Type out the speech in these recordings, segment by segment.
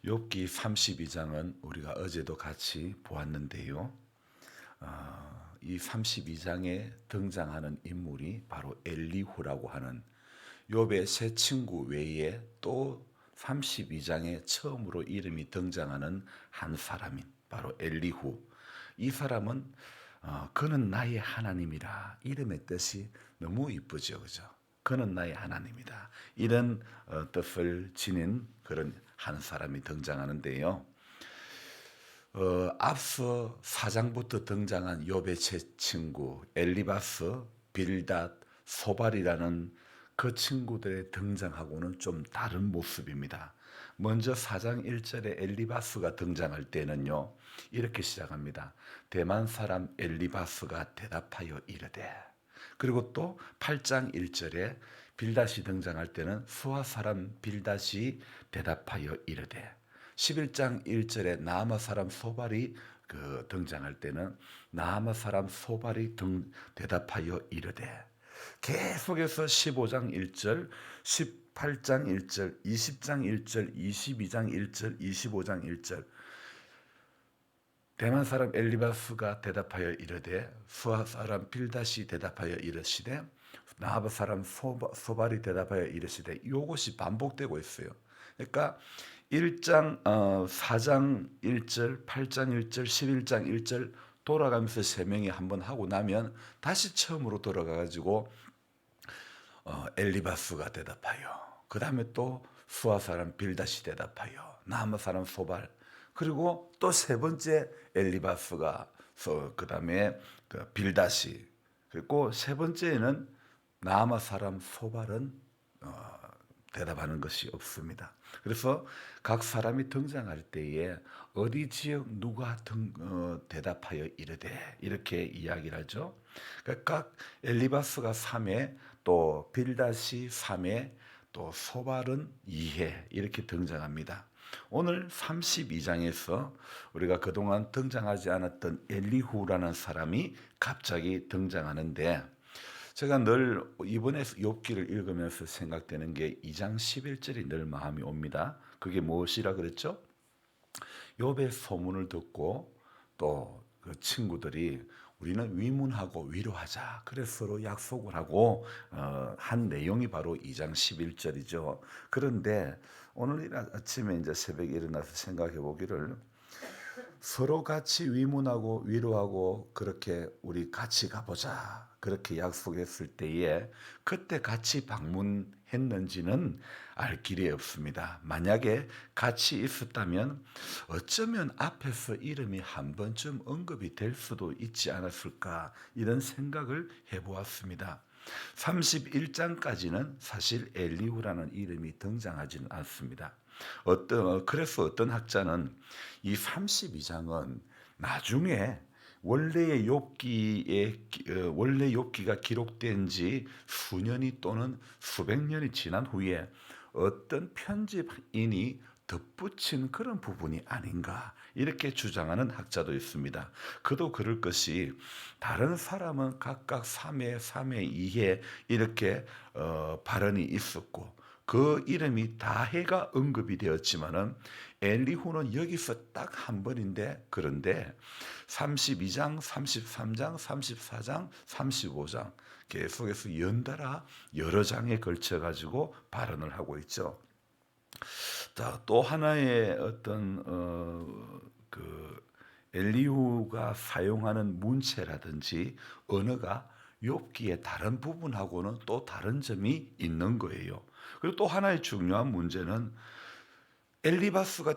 욥기 32장은 우리가 어제도 같이 보았는데요. 이 32장에 등장하는 인물이 바로 엘리후라고 하는 욥의 세 친구 외에 또 32장에 처음으로 이름이 등장하는 한 사람인 바로 엘리후. 이 사람은 그는 나의 하나님이라. 이름의 뜻이 너무 이쁘죠, 그죠? 그는 나의 하나님이다. 이런 뜻을 지닌 그런 한 사람이 등장하는데요. 앞서 4장부터 등장한 욥의 세 친구 엘리바스, 빌닷, 소발이라는 그 친구들의 등장하고는 좀 다른 모습입니다. 먼저 4장 1절에 엘리바스가 등장할 때는요, 이렇게 시작합니다. 대만 사람 엘리바스가 대답하여 이르되. 그리고 또 8장 1절에 빌닷이 등장할 때는 수아 사람 빌닷이 대답하여 이르되. 11장 1절에 나아마 사람 소발이 등장할 때는 나아마 사람 소발이 대답하여 이르되. 계속해서 15장 1절, 18장 1절, 20장 1절, 22장 1절, 25장 1절 대만 사람 엘리바스가 대답하여 이르되 수아 사람 빌닷이 대답하여 이르시되 나아바 사람 소발이 대답하여 이르시되 이것이 반복되고 있어요. 그러니까 4장 1절, 8장 1절, 11장 1절 돌아가면서 세 명이 한번 하고 나면 다시 처음으로 돌아가가지고 엘리바스가 대답하여, 그 다음에 또 수아 사람 빌닷이 대답하여, 나아마 사람 소발, 그리고 또 세 번째 엘리바스가, 그 다음에 빌닷이, 그리고 세 번째에는 나아마 사람 소발은 대답하는 것이 없습니다. 그래서 각 사람이 등장할 때에 어디 지역 누가 대답하여 이르되 이렇게 이야기를 하죠. 그러니까 각 엘리바스가 3회, 또 빌닷이 3회, 또 소발은 2회 이렇게 등장합니다. 오늘 32장에서 우리가 그동안 등장하지 않았던 엘리후라는 사람이 갑자기 등장하는데, 제가 늘 이번에 욥기를 읽으면서 생각되는 게 2장 11절이 늘 마음이 옵니다. 그게 무엇이라 그랬죠? 욥의 소문을 듣고 또 그 친구들이 우리는 위문하고 위로하자. 그래서 서로 약속을 하고 한 내용이 바로 2장 11절이죠. 그런데 오늘 아침에 이제 새벽에 일어나서 생각해 보기를, 서로 같이 위문하고 위로하고 그렇게 우리 같이 가보자 그렇게 약속했을 때에 그때 같이 방문했는지는 알 길이 없습니다. 만약에 같이 있었다면 어쩌면 앞에서 이름이 한 번쯤 언급이 될 수도 있지 않았을까, 이런 생각을 해보았습니다. 31장까지는 사실 엘리후라는 이름이 등장하지는 않습니다. 그래서 어떤 학자는 이 32장은 나중에 원래 욥기가 기록된 지 수년이 또는 수백 년이 지난 후에 어떤 편집인이 덧붙인 그런 부분이 아닌가, 이렇게 주장하는 학자도 있습니다. 그도 그럴 것이, 다른 사람은 각각 3회, 3회, 2회 이렇게 발언이 있었고 그 이름이 다해가 언급이 되었지만은 엘리후는 여기서 딱 한 번인데, 그런데 32장, 33장, 34장, 35장 계속해서 연달아 여러 장에 걸쳐 가지고 발언을 하고 있죠. 자, 또 하나의 어떤 엘리후가 사용하는 문체라든지 언어가 욥기의 다른 부분하고는 또 다른 점이 있는 거예요. 그리고 또 하나의 중요한 문제는 엘리바스가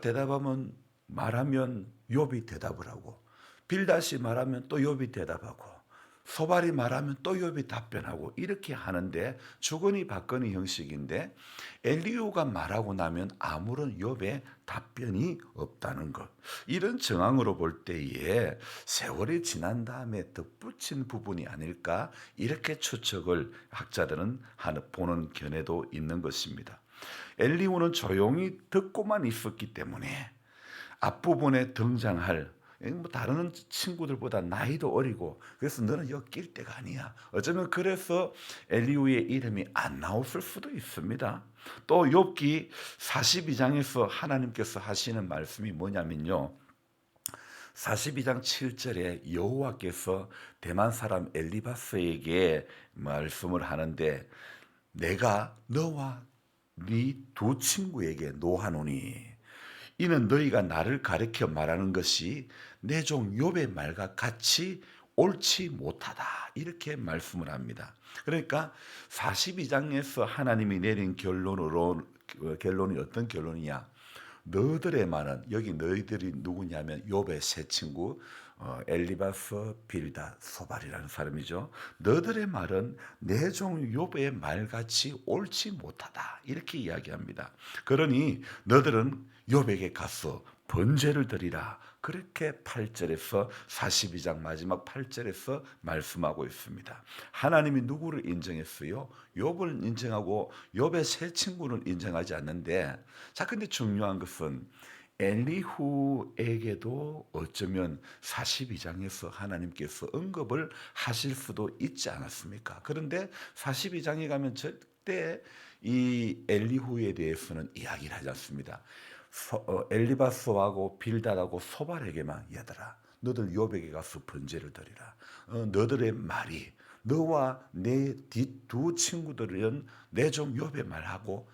말하면 욥이 대답을 하고, 빌닷이 말하면 또 욥이 대답하고, 소발이 말하면 또 욥이 답변하고, 이렇게 하는데 주거니 받거니 형식인데, 엘리후가 말하고 나면 아무런 욥의 답변이 없다는 것, 이런 정황으로 볼 때에 세월이 지난 다음에 덧붙인 부분이 아닐까, 이렇게 추측을 학자들은 보는 견해도 있는 것입니다. 엘리후는 조용히 듣고만 있었기 때문에 앞부분에 등장할 뭐 다른 친구들보다 나이도 어리고 그래서 너는 여기 낄 데가 아니야. 어쩌면 그래서 엘리후의 이름이 안 나왔을 수도 있습니다. 또 욥기 42장에서 하나님께서 하시는 말씀이 뭐냐면요. 42장 7절에 여호와께서 대만 사람 엘리바스에게 말씀을 하는데 내가 너와 네 두 친구에게 노하노니 이는 너희가 나를 가리켜 말하는 것이 내 종 욥의 말과 같이 옳지 못하다 이렇게 말씀을 합니다. 그러니까 42장에서 하나님이 내린 결론이 어떤 결론이냐? 너희들의 말은 여기 너희들이 누구냐면 욥의 세 친구 엘리바스, 빌다, 소발이라는 사람이죠. 너희들의 말은 내 종 욥의 말같이 옳지 못하다 이렇게 이야기합니다. 그러니 너희들은 욥에게 가서 번제를 드리라. 그렇게 8절에서 42장 마지막 8절에서 말씀하고 있습니다. 하나님이 누구를 인정했어요? 욥을 인정하고 욥의 세 친구를 인정하지 않는데 자 근데 중요한 것은 엘리후에게도 어쩌면 42장에서 하나님께서 언급을 하실 수도 있지 않았습니까? 그런데 42장에 가면 절대 이 엘리후에 대해서는 이야기를 하지 않습니다. 엘리바스하고 빌닷하고 소발에게만 얘들아 너들 욥에게 가서 번제를 드리라. 너들의 말이 너와 내 두 친구들은 내 종 욥의 말하고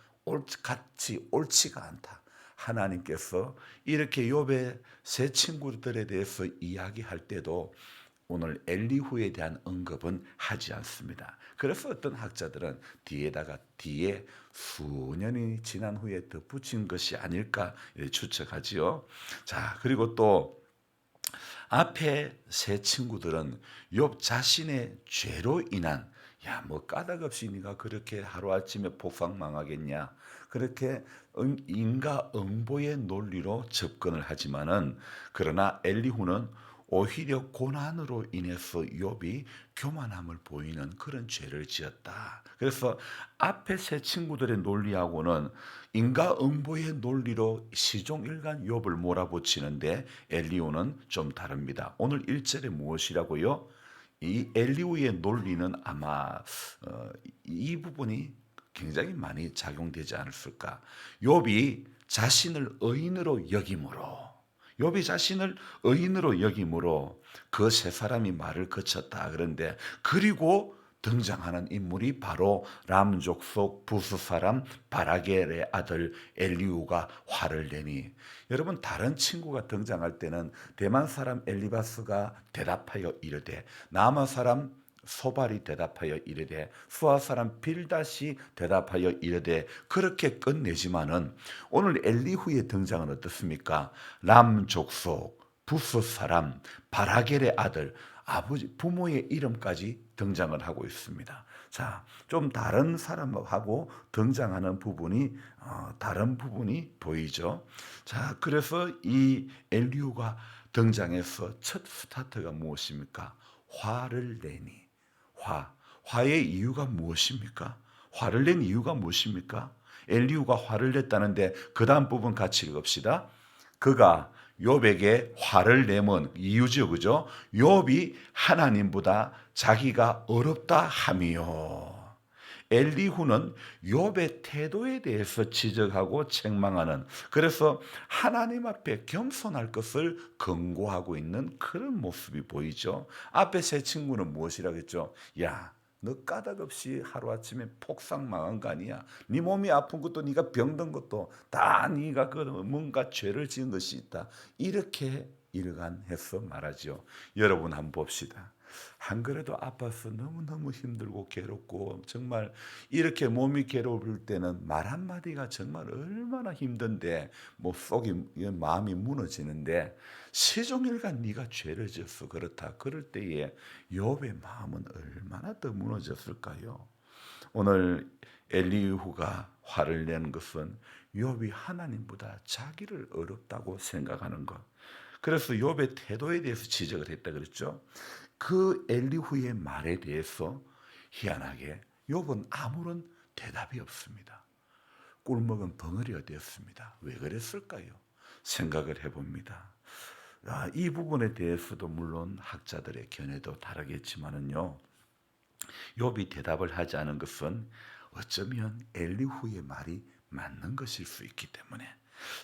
같이 옳지가 않다. 하나님께서 이렇게 욥의 세 친구들에 대해서 이야기할 때도 오늘 엘리후에 대한 언급은 하지 않습니다. 그래서 어떤 학자들은 뒤에 수년이 지난 후에 덧붙인 것이 아닐까 추측하지요. 자, 그리고 또 앞에 세 친구들은 욥 자신의 죄로 인한 뭐 까닭없이 네가 그렇게 하루아침에 폭삭망하겠냐 그렇게 인과응보의 논리로 접근을 하지만은 그러나 엘리후는 오히려 고난으로 인해서 욥이 교만함을 보이는 그런 죄를 지었다. 그래서 앞에 세 친구들의 논리하고는 인과응보의 논리로 시종일관 욥을 몰아붙이는데 엘리후는 좀 다릅니다. 오늘 1절에 무엇이라고요? 이 엘리후의 논리는 아마 이 부분이 굉장히 많이 작용되지 않았을까. 욥이 자신을 의인으로 여김으로 그 세 사람이 말을 거쳤다. 그런데 그리고 등장하는 인물이 바로 람 족속 부스 사람 바라겔의 아들 엘리후가 화를 내니 여러분 다른 친구가 등장할 때는 대만 사람 엘리바스가 대답하여 이르되 남한 사람 소발이 대답하여 이르되 수아 사람 빌닷이 대답하여 이르되 그렇게 끝내지만은 오늘 엘리후의 등장은 어떻습니까? 람 족속 부스 사람 바라겔의 아들 아버지 부모의 이름까지 등장을 하고 있습니다. 자, 좀 다른 사람하고 등장하는 부분이 다른 부분이 보이죠. 자, 그래서 이 엘리후가 등장해서 첫 스타트가 무엇입니까? 화를 내니. 화의 이유가 무엇입니까? 화를 낸 이유가 무엇입니까? 엘리후가 화를 냈다는데 그 다음 부분 같이 읽읍시다. 그가 욥에게 화를 내면 이유죠, 그죠? 욥이 하나님보다 자기가 어렵다 함이요. 엘리후는 욥의 태도에 대해서 지적하고 책망하는 그래서 하나님 앞에 겸손할 것을 권고하고 있는 그런 모습이 보이죠. 앞에 세 친구는 무엇이라고 했죠? 야, 너 까닭 없이 하루아침에 폭삭 망한 거 아니야? 네 몸이 아픈 것도 네가 병든 것도 다 네가 그 뭔가 죄를 지은 것이 있다. 이렇게 일관해서 말하죠. 여러분 한번 봅시다. 안 그래도 아파서 너무너무 힘들고 괴롭고 정말 이렇게 몸이 괴로울 때는 말 한마디가 정말 얼마나 힘든데 뭐 속이 마음이 무너지는데 시종일관 네가 죄를 지어서 그렇다. 그럴 때에 욥의 마음은 얼마나 더 무너졌을까요? 오늘 엘리후가 화를 낸 것은 욥이 하나님보다 자기를 어렵다고 생각하는 것. 그래서 욥의 태도에 대해서 지적을 했다 그랬죠. 그 엘리후의 말에 대해서 희한하게 욥은 아무런 대답이 없습니다. 꿀먹은 벙어리가 되었습니다. 왜 그랬을까요? 생각을 해봅니다. 이 부분에 대해서도 물론 학자들의 견해도 다르겠지만은요. 욥이 대답을 하지 않은 것은 어쩌면 엘리후의 말이 맞는 것일 수 있기 때문에,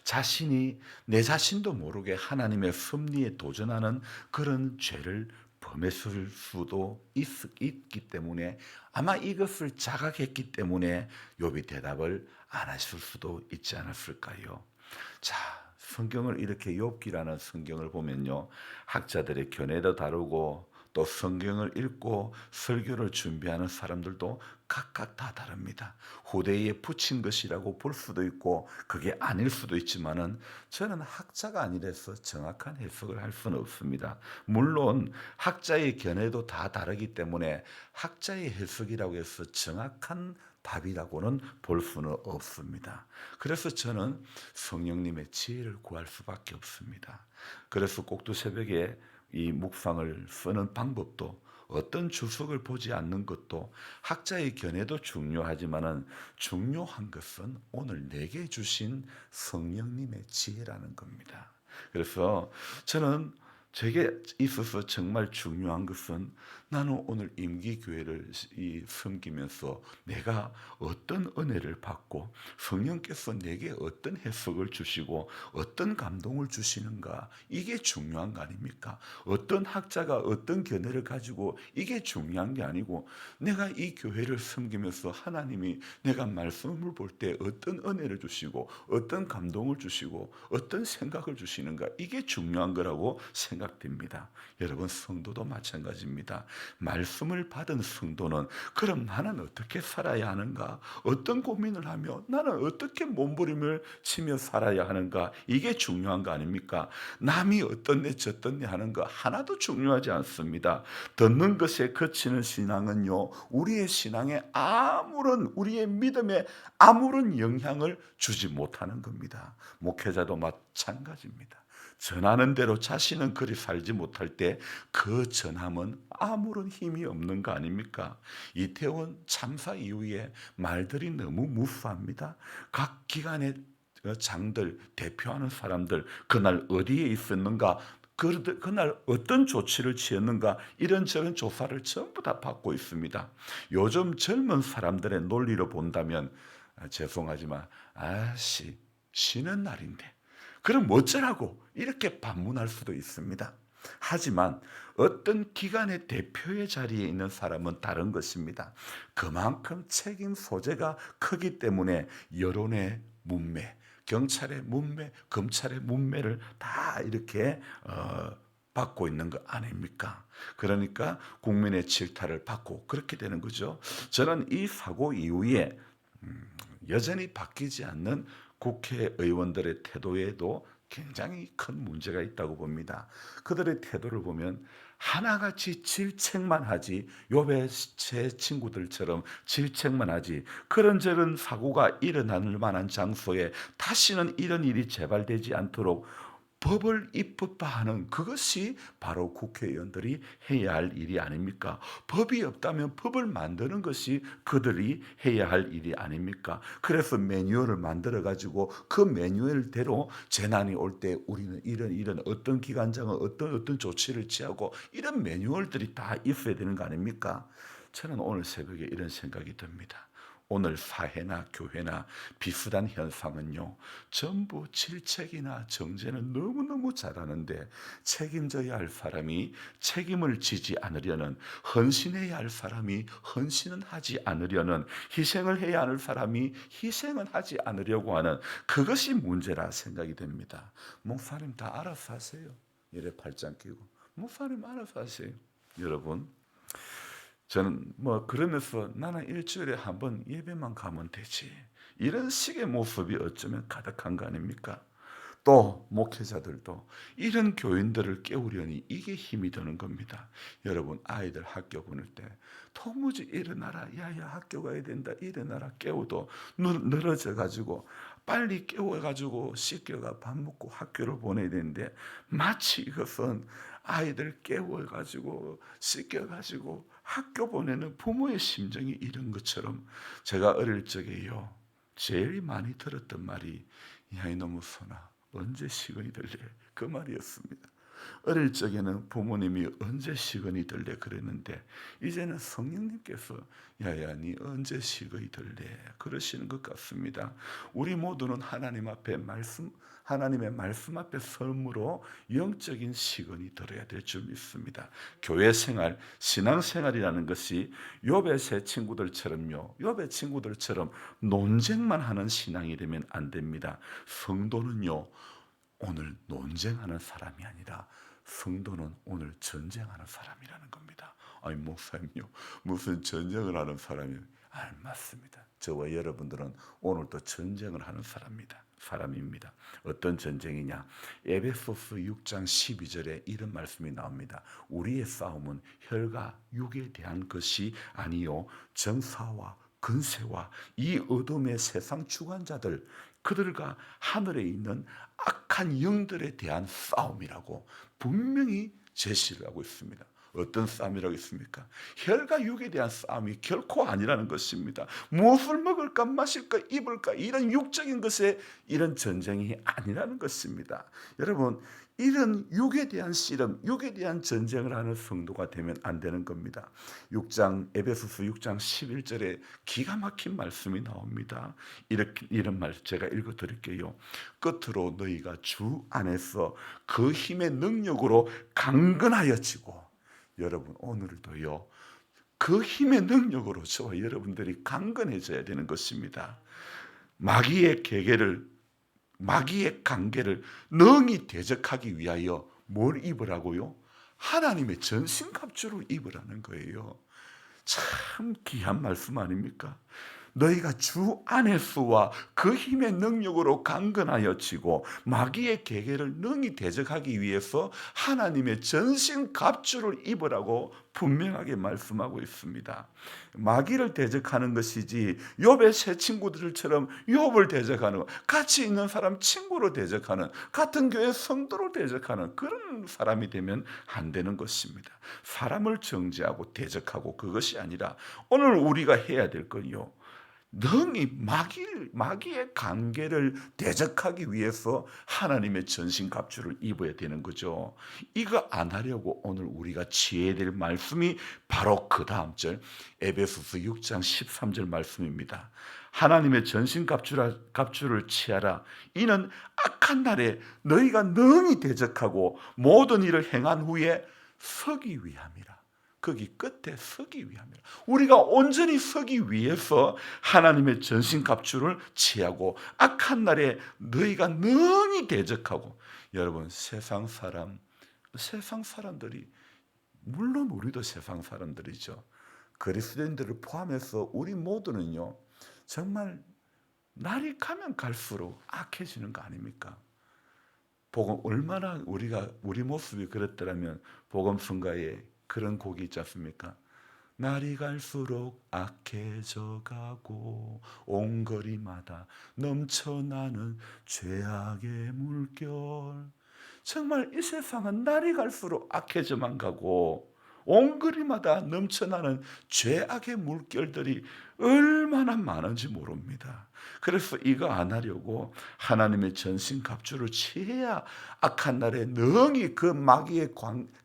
자신이 내 자신도 모르게 하나님의 섭리에 도전하는 그런 죄를 범했을 수도 있기 때문에, 아마 이것을 자각했기 때문에 욥이 대답을 안 하실 수도 있지 않았을까요? 자, 성경을 이렇게 욥기라는 성경을 보면요, 학자들의 견해도 다르고 또 성경을 읽고 설교를 준비하는 사람들도 각각 다 다릅니다. 후대에 붙인 것이라고 볼 수도 있고 그게 아닐 수도 있지만은, 저는 학자가 아니라서 정확한 해석을 할 수는 없습니다. 물론 학자의 견해도 다 다르기 때문에 학자의 해석이라고 해서 정확한 답이라고는 볼 수는 없습니다. 그래서 저는 성령님의 지혜를 구할 수밖에 없습니다. 그래서 꼭두 새벽에 이 묵상을 쓰는 방법도, 어떤 주석을 보지 않는 것도, 학자의 견해도 중요하지만은 중요한 것은 오늘 내게 주신 성령님의 지혜라는 겁니다. 그래서 저는, 제게 있어서 정말 중요한 것은, 나는 오늘 임기교회를 섬기면서 내가 어떤 은혜를 받고 성령께서 내게 어떤 해석을 주시고 어떤 감동을 주시는가, 이게 중요한 거 아닙니까? 어떤 학자가 어떤 견해를 가지고, 이게 중요한 게 아니고, 내가 이 교회를 섬기면서 하나님이 내가 말씀을 볼 때 어떤 은혜를 주시고 어떤 감동을 주시고 어떤 생각을 주시는가, 이게 중요한 거라고 생각됩니다. 여러분, 성도도 마찬가지입니다. 말씀을 받은 성도는, 그럼 나는 어떻게 살아야 하는가, 어떤 고민을 하며 나는 어떻게 몸부림을 치며 살아야 하는가, 이게 중요한 거 아닙니까? 남이 어떻네 저떻네 하는 거 하나도 중요하지 않습니다. 듣는 것에 그치는 신앙은요, 우리의 신앙에 우리의 믿음에 아무런 영향을 주지 못하는 겁니다. 목회자도 마찬가지입니다. 전하는 대로 자신은 그리 살지 못할 때 그 전함은 아무런 힘이 없는 거 아닙니까? 이태원 참사 이후에 말들이 너무 무수합니다. 각 기관의 장들, 대표하는 사람들 그날 어디에 있었는가, 그날 어떤 조치를 취했는가, 이런저런 조사를 전부 다 받고 있습니다. 요즘 젊은 사람들의 논리로 본다면, 죄송하지만 쉬는 날인데 그럼 어쩌라고 이렇게 반문할 수도 있습니다. 하지만 어떤 기관의 대표의 자리에 있는 사람은 다른 것입니다. 그만큼 책임 소재가 크기 때문에 여론의 문매, 경찰의 문매, 검찰의 문매를 다 이렇게 받고 있는 거 아닙니까? 그러니까 국민의 질타를 받고 그렇게 되는 거죠. 저는 이 사고 이후에 여전히 바뀌지 않는 국회의원들의 태도에도 굉장히 큰 문제가 있다고 봅니다. 그들의 태도를 보면 하나같이 질책만 하지, 욥의 제 친구들처럼 질책만 하지, 그런저런 사고가 일어날 만한 장소에 다시는 이런 일이 재발되지 않도록 법을 입법화하는, 그것이 바로 국회의원들이 해야 할 일이 아닙니까? 법이 없다면 법을 만드는 것이 그들이 해야 할 일이 아닙니까? 그래서 매뉴얼을 만들어 가지고 그 매뉴얼대로 재난이 올 때 우리는 이런 어떤 기관장은 어떤 조치를 취하고, 이런 매뉴얼들이 다 있어야 되는 거 아닙니까? 저는 오늘 새벽에 이런 생각이 듭니다. 오늘 사회나 교회나 비슷한 현상은요, 전부 질책이나 정죄는 너무너무 잘하는데, 책임져야 할 사람이 책임을 지지 않으려는, 헌신해야 할 사람이 헌신은 하지 않으려는, 희생을 해야 할 사람이 희생은 하지 않으려고 하는, 그것이 문제라 생각이 됩니다. 목사님 다 알아서 하세요. 이래 팔짱 끼고 목사님 알아서 하세요. 여러분, 저는 그러면서 나는 일주일에 한 번 예배만 가면 되지, 이런 식의 모습이 어쩌면 가득한 거 아닙니까? 또 목회자들도 이런 교인들을 깨우려니 이게 힘이 드는 겁니다. 여러분, 아이들 학교 보낼 때 도무지 일어나라, 야야 학교 가야 된다, 일어나라 깨워도 늘어져 가지고, 빨리 깨워 가지고 씻겨가 밥 먹고 학교를 보내야 되는데, 마치 이것은 아이들 깨워 가지고 씻겨 가지고 학교 보내는 부모의 심정이 이런 것처럼, 제가 어릴 적에요, 제일 많이 들었던 말이, 야 이놈의 소나 언제 시간이 될래, 그 말이었습니다. 어릴 적에는 부모님이 언제 시건이 들래 그랬는데 이제는 성령님께서 야야 니 언제 시건이 들래 그러시는 것 같습니다. 우리 모두는 하나님의 말씀 앞에 섬으로 영적인 시건이 들어야 될 줄 믿습니다. 교회 생활, 신앙 생활이라는 것이 욥의 세 친구들처럼요. 욥의 친구들처럼 논쟁만 하는 신앙이 되면 안 됩니다. 성도는요. 오늘 논쟁하는 사람이 아니라 성도는 오늘 전쟁하는 사람이라는 겁니다. 아니 목사님요 무슨 전쟁을 하는 사람이요? 맞습니다. 저와 여러분들은 오늘도 전쟁을 하는 사람입니다. 어떤 전쟁이냐? 에베소서 6장 12절에 이런 말씀이 나옵니다. 우리의 싸움은 혈과 육에 대한 것이 아니요 정사와 근세와 이 어둠의 세상 주관자들 그들과 하늘에 있는 악한 영들에 대한 싸움이라고 분명히 제시를 하고 있습니다. 어떤 싸움이라고 있습니까? 혈과 육에 대한 싸움이 결코 아니라는 것입니다. 무엇을 먹을까 마실까 입을까 이런 육적인 것에 이런 전쟁이 아니라는 것입니다. 여러분 이런 육에 대한 씨름, 육에 대한 전쟁을 하는 성도가 되면 안 되는 겁니다. 에베소서 6장 11절에 기가 막힌 말씀이 나옵니다. 이런 말 제가 읽어드릴게요. 끝으로 너희가 주 안에서 그 힘의 능력으로 강건하여지고 여러분 오늘도요. 그 힘의 능력으로 저와 여러분들이 강건해져야 되는 것입니다. 마귀의 관계를 능히 대적하기 위하여 뭘 입으라고요? 하나님의 전신갑주를 입으라는 거예요. 참 귀한 말씀 아닙니까? 너희가 주 안에서와 그 힘의 능력으로 강건하여지고 마귀의 계계를 능히 대적하기 위해서 하나님의 전신갑주를 입으라고 분명하게 말씀하고 있습니다. 마귀를 대적하는 것이지 욥의 세 친구들처럼 욥을 대적하는 같이 있는 사람 친구로 대적하는 같은 교회 성도로 대적하는 그런 사람이 되면 안 되는 것입니다. 사람을 정죄하고 대적하고 그것이 아니라 오늘 우리가 해야 될 건요. 능히 마귀의 관계를 대적하기 위해서 하나님의 전신갑주를 입어야 되는 거죠. 이거 안 하려고 오늘 우리가 취해야 될 말씀이 바로 그 다음 절 에베소서 6장 13절 말씀입니다. 하나님의 전신갑주를 취하라. 이는 악한 날에 너희가 능히 대적하고 모든 일을 행한 후에 서기 위함이라. 거기 끝에 서기 위함이라. 우리가 온전히 서기 위해서 하나님의 전신갑주를 취하고 악한 날에 너희가 능히 대적하고 여러분 세상 사람들이 물론 우리도 세상 사람들이죠. 그리스도인들을 포함해서 우리 모두는요. 정말 날이 가면 갈수록 악해지는 거 아닙니까? 복음 얼마나 우리 모습이 그랬더라면 복음성가에 그런 곡이 있지 않습니까? 날이 갈수록 악해져 가고 온 거리마다 넘쳐나는 죄악의 물결. 정말 이 세상은 날이 갈수록 악해져만 가고 온 거리마다 넘쳐나는 죄악의 물결들이 얼마나 많은지 모릅니다. 그래서 이거 안 하려고 하나님의 전신갑주를 취해야 악한 날에 능히 그 마귀의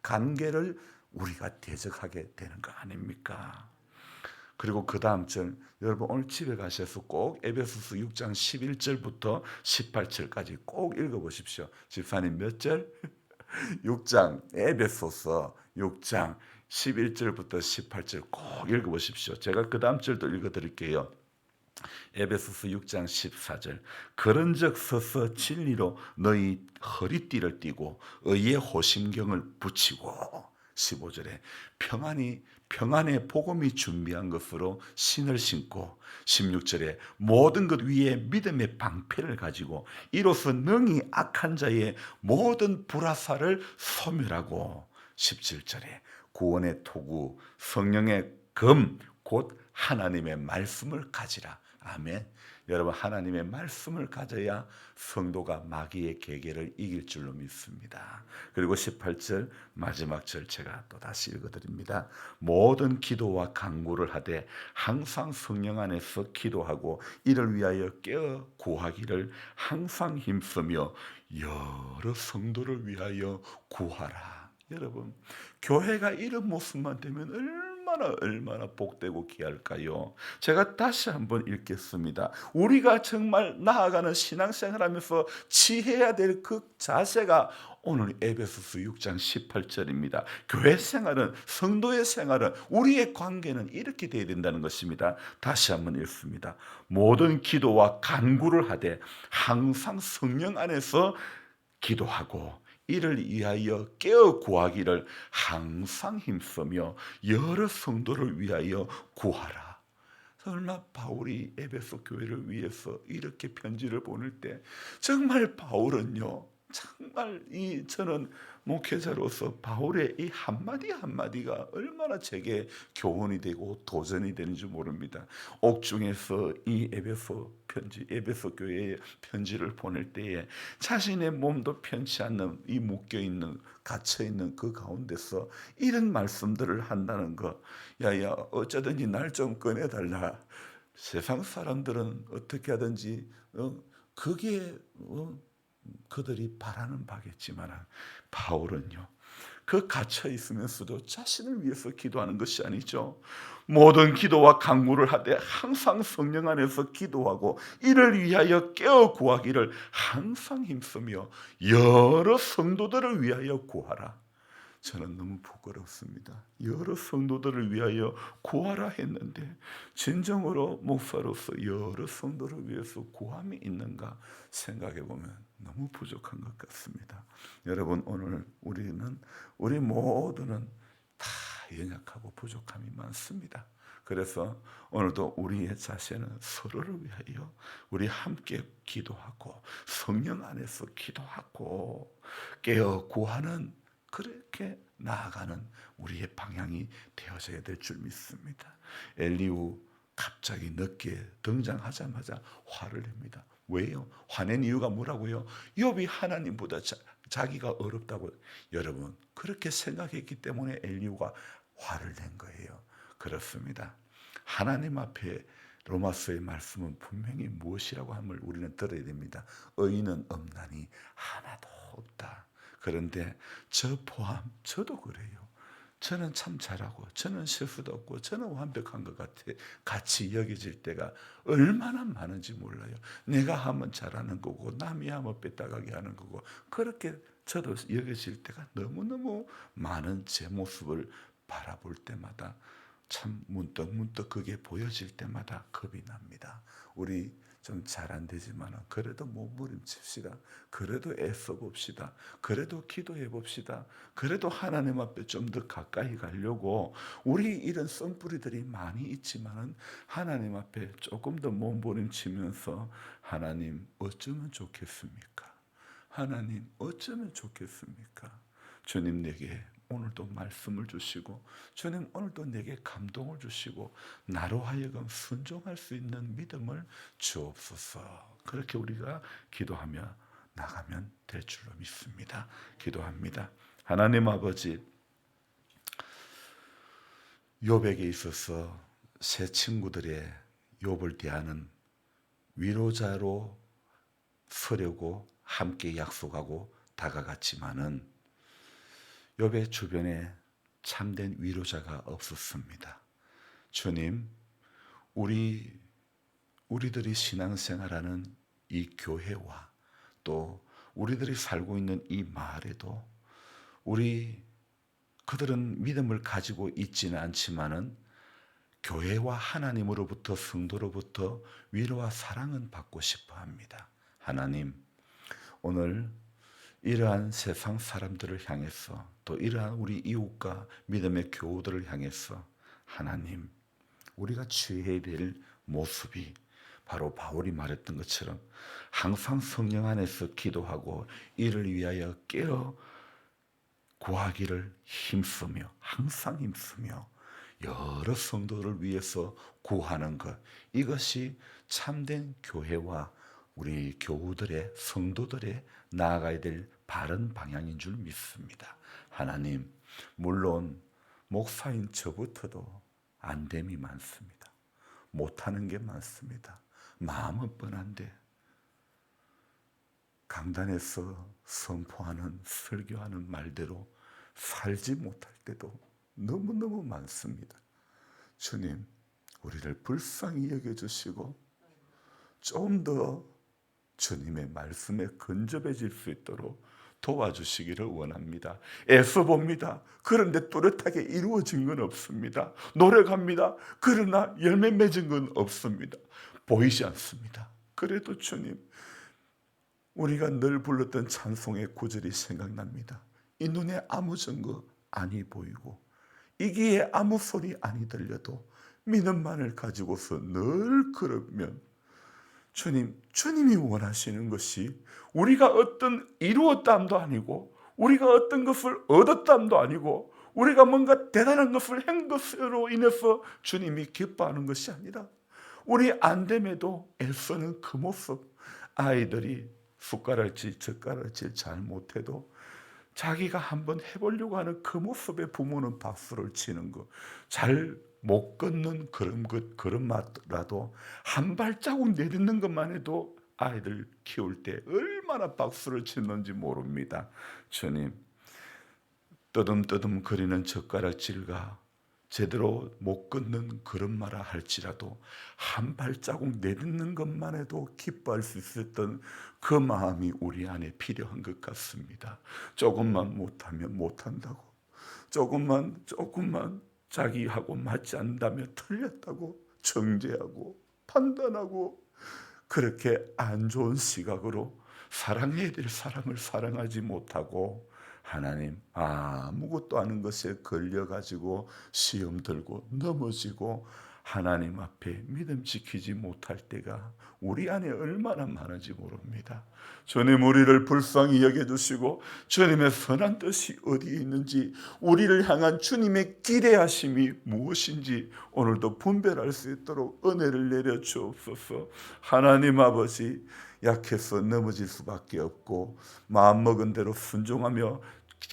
관계를 우리가 대적하게 되는 거 아닙니까? 그리고 그 다음 절 여러분 오늘 집에 가셔서 꼭 에베소서 6장 11절부터 18절까지 꼭 읽어보십시오. 집사님 몇 절? 6장 에베소서 6장 11절부터 18절 꼭 읽어보십시오. 제가 그 다음 절도 읽어드릴게요. 에베소서 6장 14절 그런즉 서서 진리로 너희 허리띠를 띠고 의의 호심경을 붙이고 15절에 평안의 복음이 준비한 것으로 신을 신고 16절에 모든 것 위에 믿음의 방패를 가지고 이로써 능히 악한 자의 모든 불화살을 소멸하고 17절에 구원의 토구 성령의 검 곧 하나님의 말씀을 가지라. 아멘. 여러분 하나님의 말씀을 가져야 성도가 마귀의 계계를 이길 줄로 믿습니다. 그리고 18절 마지막 절 제가 또 다시 읽어드립니다. 모든 기도와 간구를 하되 항상 성령 안에서 기도하고 이를 위하여 깨어 구하기를 항상 힘쓰며 여러 성도를 위하여 구하라. 여러분 교회가 이런 모습만 되면 얼마나 복되고 귀할까요? 제가 다시 한번 읽겠습니다. 우리가 정말 나아가는 신앙생활하면서 취해야 될 그 자세가 오늘 에베소서 6장 18절입니다. 교회 생활은, 성도의 생활은, 우리의 관계는 이렇게 되어야 된다는 것입니다. 다시 한번 읽습니다. 모든 기도와 간구를 하되 항상 성령 안에서 기도하고 이를 위하여 깨어 구하기를 항상 힘쓰며 여러 성도를 위하여 구하라. 설마 바울이 에베소 교회를 위해서 이렇게 편지를 보낼 때 정말 바울은요, 정말 저는 목회자로서 바울의 이 한마디 한마디가 얼마나 제게 교훈이 되고 도전이 되는지 모릅니다. 옥중에서 이 에베소 교회에 편지를 보낼 때에 자신의 몸도 편치 않는 이 묶여있는 갇혀있는 그 가운데서 이런 말씀들을 한다는 것, 야야 어쩌든지 날 좀 꺼내달라. 세상 사람들은 어떻게 하든지 그게 그들이 바라는 바겠지만 바울은요, 그 갇혀 있으면서도 자신을 위해서 기도하는 것이 아니죠. 모든 기도와 간구를 하되 항상 성령 안에서 기도하고 이를 위하여 깨어 구하기를 항상 힘쓰며 여러 성도들을 위하여 구하라. 저는 너무 부끄럽습니다. 여러 성도들을 위하여 구하라 했는데 진정으로 목사로서 여러 성도를 위해서 구함이 있는가 생각해 보면 너무 부족한 것 같습니다. 여러분 오늘 우리 모두는 다 연약하고 부족함이 많습니다. 그래서 오늘도 우리의 자세는 서로를 위하여 우리 함께 기도하고 성령 안에서 기도하고 깨어 구하는 그렇게 나아가는 우리의 방향이 되어져야 될 줄 믿습니다. 엘리후 갑자기 늦게 등장하자마자 화를 냅니다. 왜요? 화낸 이유가 뭐라고요? 욥이 하나님보다 자기가 어렵다고. 여러분 그렇게 생각했기 때문에 엘리후가 화를 낸 거예요. 그렇습니다. 하나님 앞에 로마서의 말씀은 분명히 무엇이라고 함을 우리는 들어야 됩니다. 의인은 없나니 하나도 없다. 그런데 저 포함 저도 그래요. 저는 참 잘하고 저는 실수도 없고 저는 완벽한 것 같아 같이 여겨질 때가 얼마나 많은지 몰라요. 내가 하면 잘하는 거고 남이 하면 뺐다가게 하는 거고 그렇게 저도 여겨질 때가 너무너무 많은 제 모습을 바라볼 때마다 참 문득 그게 보여질 때마다 겁이 납니다. 우리 좀 잘 안 되지만 그래도 몸부림칩시다. 그래도 애써 봅시다. 그래도 기도해 봅시다. 그래도 하나님 앞에 좀 더 가까이 가려고 우리 이런 썬뿌리들이 많이 있지만 하나님 앞에 조금 더 몸부림치면서 하나님 어쩌면 좋겠습니까? 하나님 어쩌면 좋겠습니까? 주님 내게 오늘도 말씀을 주시고 주님 오늘도 내게 감동을 주시고 나로 하여금 순종할 수 있는 믿음을 주옵소서. 그렇게 우리가 기도하며 나가면 될 줄로 믿습니다. 기도합니다. 하나님 아버지, 욥에게 있어서 새 친구들의 욥을 대하는 위로자로 서려고 함께 약속하고 다가갔지만은 욥의 주변에 참된 위로자가 없었습니다. 주님, 우리들이 신앙생활하는 이 교회와 또 우리들이 살고 있는 이 마을에도 그들은 믿음을 가지고 있지는 않지만은 교회와 하나님으로부터 성도로부터 위로와 사랑은 받고 싶어 합니다. 하나님, 오늘 이러한 세상 사람들을 향해서 또 이러한 우리 이웃과 믿음의 교우들을 향해서 하나님, 우리가 취해야 될 모습이 바로 바울이 말했던 것처럼 항상 성령 안에서 기도하고 이를 위하여 깨어 구하기를 힘쓰며 항상 힘쓰며 여러 성도를 위해서 구하는 것, 이것이 참된 교회와 우리 교우들의 성도들의 나아가야 될 바른 방향인 줄 믿습니다. 하나님, 물론 목사인 저부터도 안됨이 많습니다. 못하는 게 많습니다. 마음은 뻔한데 강단에서 선포하는, 설교하는 말대로 살지 못할 때도 너무너무 많습니다. 주님, 우리를 불쌍히 여겨주시고 좀 더 주님의 말씀에 근접해질 수 있도록 도와주시기를 원합니다. 애써봅니다. 그런데 뚜렷하게 이루어진 건 없습니다. 노력합니다. 그러나 열매 맺은 건 없습니다. 보이지 않습니다. 그래도 주님, 우리가 늘 불렀던 찬송의 구절이 생각납니다. 이 눈에 아무 증거 아니 보이고 이 귀에 아무 소리 아니 들려도 믿음만을 가지고서 늘 걸으면 주님, 주님이 원하시는 것이 우리가 어떤 이루었담도 아니고 우리가 어떤 것을 얻었담도 아니고 우리가 뭔가 대단한 것을 한 것으로 인해서 주님이 기뻐하는 것이 아니라 우리 안됨에도 애쓰는 그 모습, 아이들이 숟가락질 젓가락질 잘 못해도 자기가 한번 해보려고 하는 그 모습에 부모는 박수를 치는 거, 잘 못 걷는 걸음마라도 한 발자국 내딛는 것만 해도 아이들 키울 때 얼마나 박수를 치는지 모릅니다. 주님, 떠듬떠듬 거리는 젓가락질과 제대로 못 걷는 걸음마라 할지라도 한 발자국 내딛는 것만 해도 기뻐할 수 있었던 그 마음이 우리 안에 필요한 것 같습니다. 조금만 못하면 못한다고, 조금만 자기하고 맞지 않는다면 틀렸다고 정죄하고 판단하고 그렇게 안 좋은 시각으로 사랑해야 될 사람을 사랑하지 못하고 하나님, 아무것도 아닌 것에 걸려가지고 시험 들고 넘어지고 하나님 앞에 믿음 지키지 못할 때가 우리 안에 얼마나 많은지 모릅니다. 주님, 우리를 불쌍히 여겨주시고 주님의 선한 뜻이 어디에 있는지, 우리를 향한 주님의 기대하심이 무엇인지 오늘도 분별할 수 있도록 은혜를 내려 주옵소서. 하나님 아버지, 약해서 넘어질 수밖에 없고 마음먹은 대로 순종하며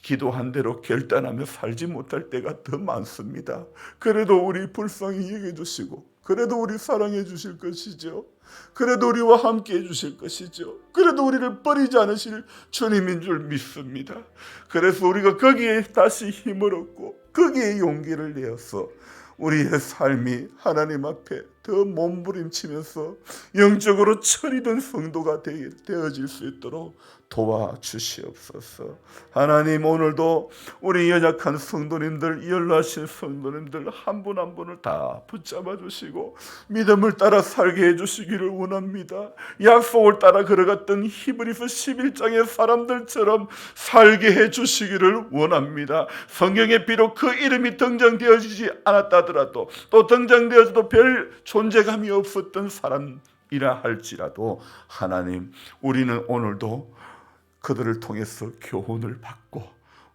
기도한 대로 결단하며 살지 못할 때가 더 많습니다. 그래도 우리 불쌍히 여겨주시고 그래도 우리 사랑해 주실 것이죠. 그래도 우리와 함께 해 주실 것이죠. 그래도 우리를 버리지 않으실 주님인 줄 믿습니다. 그래서 우리가 거기에 다시 힘을 얻고 거기에 용기를 내어서 우리의 삶이 하나님 앞에 더 몸부림치면서 영적으로 철이든 성도가 되어질 수 있도록 도와주시옵소서. 하나님, 오늘도 우리 연약한 성도님들, 연로하신 성도님들 한 분 한 분을 다 붙잡아 주시고 믿음을 따라 살게 해주시기를 원합니다. 약속을 따라 걸어갔던 히브리서 11장의 사람들처럼 살게 해주시기를 원합니다. 성경에 비록 그 이름이 등장되어지지 않았다 하더라도 또 등장되어져도 별 존재감이 없었던 사람이라 할지라도 하나님, 우리는 오늘도 그들을 통해서 교훈을 받고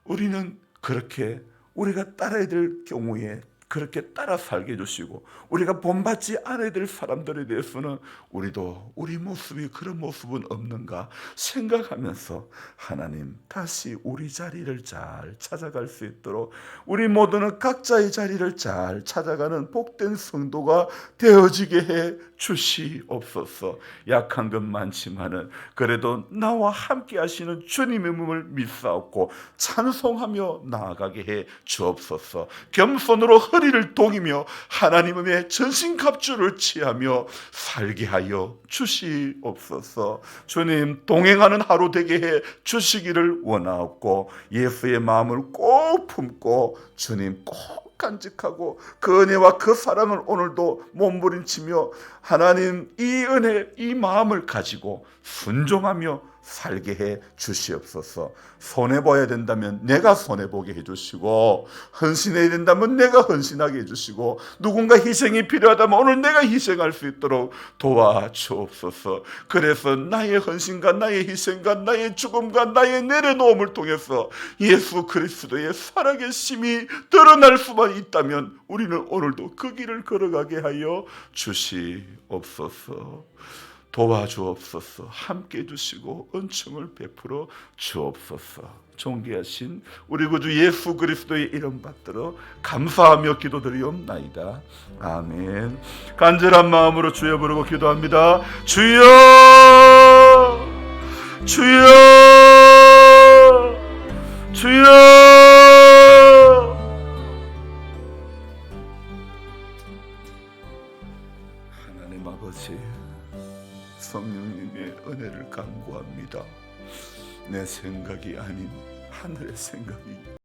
우리는 그렇게 우리가 따라야 될 경우에 그렇게 따라 살게 해주시고 우리가 본받지 않아야 될 사람들에 대해서는 우리도 우리 모습이 그런 모습은 없는가 생각하면서 하나님, 다시 우리 자리를 잘 찾아갈 수 있도록 우리 모두는 각자의 자리를 잘 찾아가는 복된 성도가 되어지게 해 주시옵소서. 약한 것 많지만은 그래도 나와 함께 하시는 주님의 몸을 믿사옵고 찬송하며 나아가게 해 주옵소서. 겸손으로 허리를 동이며 하나님의 전신갑주를 취하며 살게 하여 주시옵소서. 주님, 동행하는 하루 되게 해 주시기를 원하옵고 예수의 마음을 꼭 품고 주님 꼭 간직하고 그 은혜와 그 사랑을 오늘도 몸부림치며 하나님, 이 은혜, 이 마음을 가지고 순종하며 살게 해 주시옵소서. 손해봐야 된다면 내가 손해보게 해주시고, 헌신해야 된다면 내가 헌신하게 해주시고, 누군가 희생이 필요하다면 오늘 내가 희생할 수 있도록 도와주옵소서. 그래서 나의 헌신과 나의 희생과 나의 죽음과 나의 내려놓음을 통해서 예수 그리스도의 살아계심이 드러날 수만 있다면 우리는 오늘도 그 길을 걸어가게 하여 주시옵소서. 도와주옵소서. 함께 해주시고 은총을 베풀어 주옵소서. 존귀하신 우리 구주 예수 그리스도의 이름 받들어 감사하며 기도드리옵나이다. 아멘. 간절한 마음으로 주여 부르고 기도합니다. 주여, 주여, 주여. 하나님 아버지, 성령님의 은혜를 간구합니다. 내 생각이 아닌 하늘의 생각이